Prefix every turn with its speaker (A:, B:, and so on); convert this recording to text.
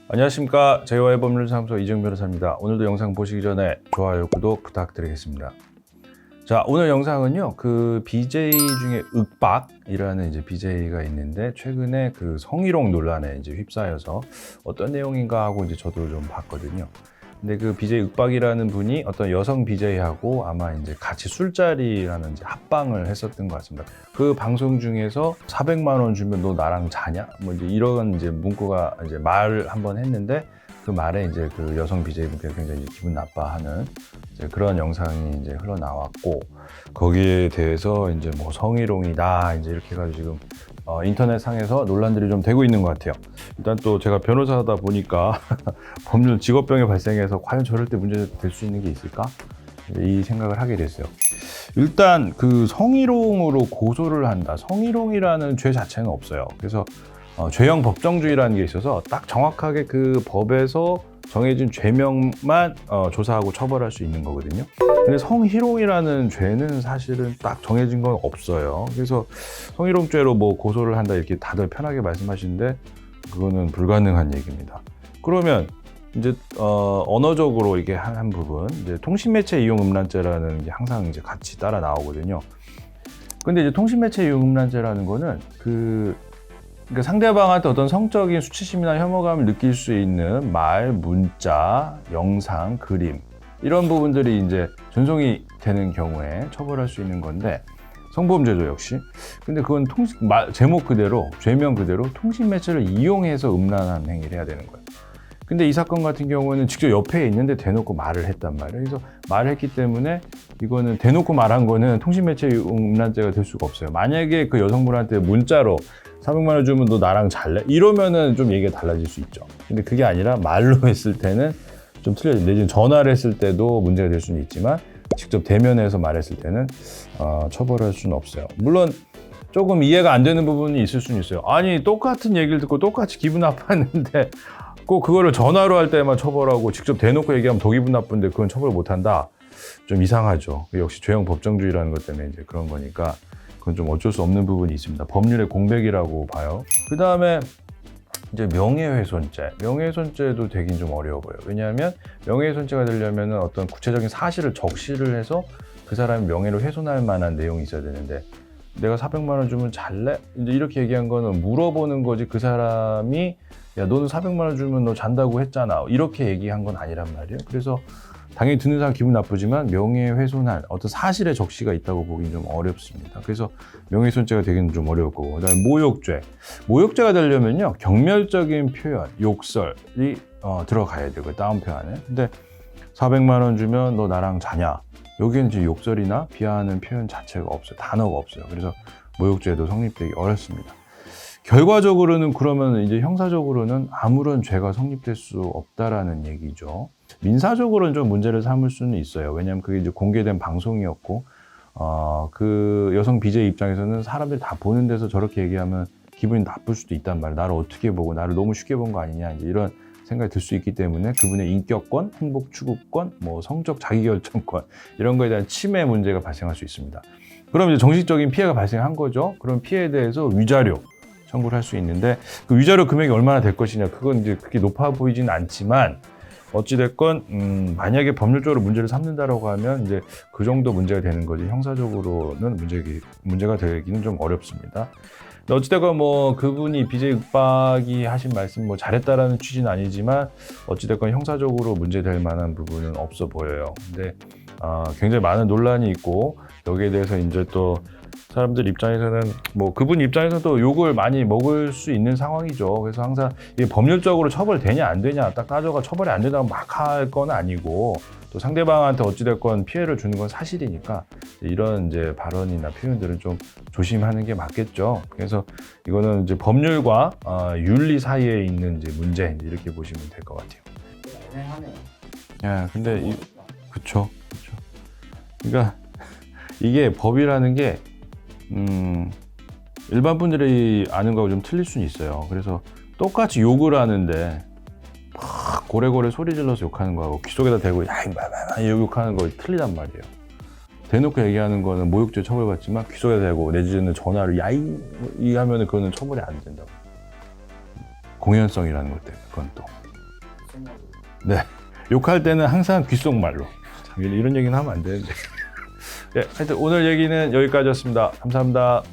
A: 안녕하십니까. 제이와의 법률사무소 이재용 변호사입니다. 오늘도 영상 보시기 전에 좋아요, 구독 부탁드리겠습니다. 자, 오늘 영상은요, 그 BJ 중에 윽박이라는 이제 BJ가 있는데 최근에 그 성희롱 논란에 이제 휩싸여서 어떤 내용인가 하고 이제 저도 좀 봤거든요. 근데 그 BJ 윽박이라는 분이 어떤 여성 BJ하고 아마 이제 같이 술자리라는 이제 합방을 했었던 것 같습니다. 그 방송 중에서 400만 원 주면 너 나랑 자냐? 뭐 이제 이런 이제 문구가 이제 말을 한번 했는데 그 말에 이제 그 여성 BJ분께서 굉장히 이제 기분 나빠하는 이제 그런 영상이 이제 흘러나왔고, 거기에 대해서 이제 뭐 성희롱이다 이제 이렇게 해가지고 지금 인터넷 상에서 논란들이 좀 되고 있는 것 같아요. 일단 또 제가 변호사다 보니까 법률 직업병이 발생해서 과연 저럴 때 문제가 될 수 있는 게 있을까? 이 생각을 하게 됐어요. 일단 그 성희롱으로 고소를 한다. 성희롱이라는 죄 자체는 없어요. 그래서 죄형 법정주의라는 게 있어서 딱 정확하게 그 법에서 정해진 죄명만 조사하고 처벌할 수 있는 거거든요. 근데 성희롱이라는 죄는 사실은 딱 정해진 건 없어요. 그래서 성희롱죄로 뭐 고소를 한다 이렇게 다들 편하게 말씀하시는데 그거는 불가능한 얘기입니다. 그러면 이제 언어적으로 이게 한 부분, 이제 통신매체 이용 음란죄라는 게 항상 이제 같이 따라 나오거든요. 근데 이제 통신매체 이용 음란죄라는 거는 그러니까 상대방한테 어떤 성적인 수치심이나 혐오감을 느낄 수 있는 말, 문자, 영상, 그림 이런 부분들이 이제 전송이 되는 경우에 처벌할 수 있는 건데 성범죄죠 역시. 근데 그건 제목 그대로, 죄명 그대로 통신매체를 이용해서 음란한 행위를 해야 되는 거예요. 근데 이 사건 같은 경우는 직접 옆에 있는데 대놓고 말을 했단 말이에요. 그래서 말을 했기 때문에 이거는 대놓고 말한 거는 통신매체 음란죄가 될 수가 없어요. 만약에 그 여성분한테 문자로 400만 원 주면 너 나랑 잘래? 이러면은 좀 얘기가 달라질 수 있죠. 근데 그게 아니라 말로 했을 때는 좀 틀려요. 내지는 전화를 했을 때도 문제가 될 수는 있지만 직접 대면해서 말했을 때는 처벌할 수는 없어요. 물론 조금 이해가 안 되는 부분이 있을 수는 있어요. 아니 똑같은 얘기를 듣고 똑같이 기분 나빴는데 꼭 그거를 전화로 할 때만 처벌하고 직접 대놓고 얘기하면 더 기분 나쁜데 그건 처벌 못한다? 좀 이상하죠. 역시 죄형 법정주의라는 것 때문에 이제 그런 거니까 그건 좀 어쩔 수 없는 부분이 있습니다. 법률의 공백이라고 봐요. 그 다음에 이제 명예훼손죄. 명예훼손죄도 되긴 좀 어려워 보여요. 왜냐하면 명예훼손죄가 되려면 어떤 구체적인 사실을 적시를 해서 그 사람의 명예를 훼손할 만한 내용이 있어야 되는데 내가 400만 원 주면 잘래? 이제 이렇게 얘기한 거는 물어보는 거지 그 사람이 야 너는 400만 원 주면 너 잔다고 했잖아 이렇게 얘기한 건 아니란 말이에요. 그래서 당연히 듣는 사람 기분 나쁘지만 명예훼손할 어떤 사실의 적시가 있다고 보기는 좀 어렵습니다. 그래서 명예훼손죄가 되기는 좀 어려울 거고, 그다음에 모욕죄. 모욕죄가 되려면요 경멸적인 표현, 욕설이 들어가야 돼요. 그 다운표 안에. 근데 400만 원 주면 너 나랑 자냐? 여기는 이제 욕설이나 비하하는 표현 자체가 없어요. 단어가 없어요. 그래서 모욕죄도 성립되기 어렵습니다. 결과적으로는 그러면 이제 형사적으로는 아무런 죄가 성립될 수 없다라는 얘기죠. 민사적으로는 좀 문제를 삼을 수는 있어요. 왜냐하면 그게 이제 공개된 방송이었고, 그 여성 BJ 입장에서는 사람들이 다 보는 데서 저렇게 얘기하면 기분이 나쁠 수도 있단 말이에요. 나를 어떻게 보고 나를 너무 쉽게 본 거 아니냐 이제 이런 생각이 들 수 있기 때문에 그분의 인격권, 행복 추구권, 뭐 성적 자기결정권 이런 거에 대한 침해 문제가 발생할 수 있습니다. 그럼 이제 정신적인 피해가 발생한 거죠. 그럼 피해에 대해서 위자료 청구를 할 수 있는데 그 위자료 금액이 얼마나 될 것이냐 그건 이제 그렇게 높아 보이지는 않지만 어찌됐건 만약에 법률적으로 문제를 삼는다라고 하면 이제 그 정도 문제가 되는 거지 형사적으로는 문제가 되기는 좀 어렵습니다. 어찌됐건 뭐 그분이 BJ 윽박이 하신 말씀 뭐 잘했다라는 취지는 아니지만 어찌됐건 형사적으로 문제될 만한 부분은 없어 보여요. 근데 굉장히 많은 논란이 있고 여기에 대해서 이제 또 사람들 입장에서는 뭐 그분 입장에서는 또 욕을 많이 먹을 수 있는 상황이죠. 그래서 항상 이게 법률적으로 처벌되냐 안 되냐 딱 따져가 처벌이 안 된다고 막 할 건 아니고 또 상대방한테 어찌됐건 피해를 주는 건 사실이니까 이런 이제 발언이나 표현들은 좀 조심하는 게 맞겠죠. 그래서 이거는 이제 법률과 윤리 사이에 있는 이제 문제 이렇게 보시면 될 것 같아요.
B: 애매하네요.
A: 야, 근데 그쵸. 그러니까 이게 법이라는 게 일반 분들이 아는 거하고 좀 틀릴 수는 있어요. 그래서 똑같이 욕을 하는데 막 고래고래 소리 질러서 욕하는 거하고 귀 속에다 대고 야 이마 욕하는 거 틀리단 말이에요. 대놓고 얘기하는 거는 모욕죄 처벌받지만 귀속이 되고 내지는 전화를 야이 하면은 그거는 처벌이 안 된다고. 공연성이라는 것 때문에 그건 또. 네. 욕할 때는 항상 귓속말로. 참, 이런 얘기는 하면 안 되는데. 네, 하여튼 오늘 얘기는 여기까지였습니다. 감사합니다.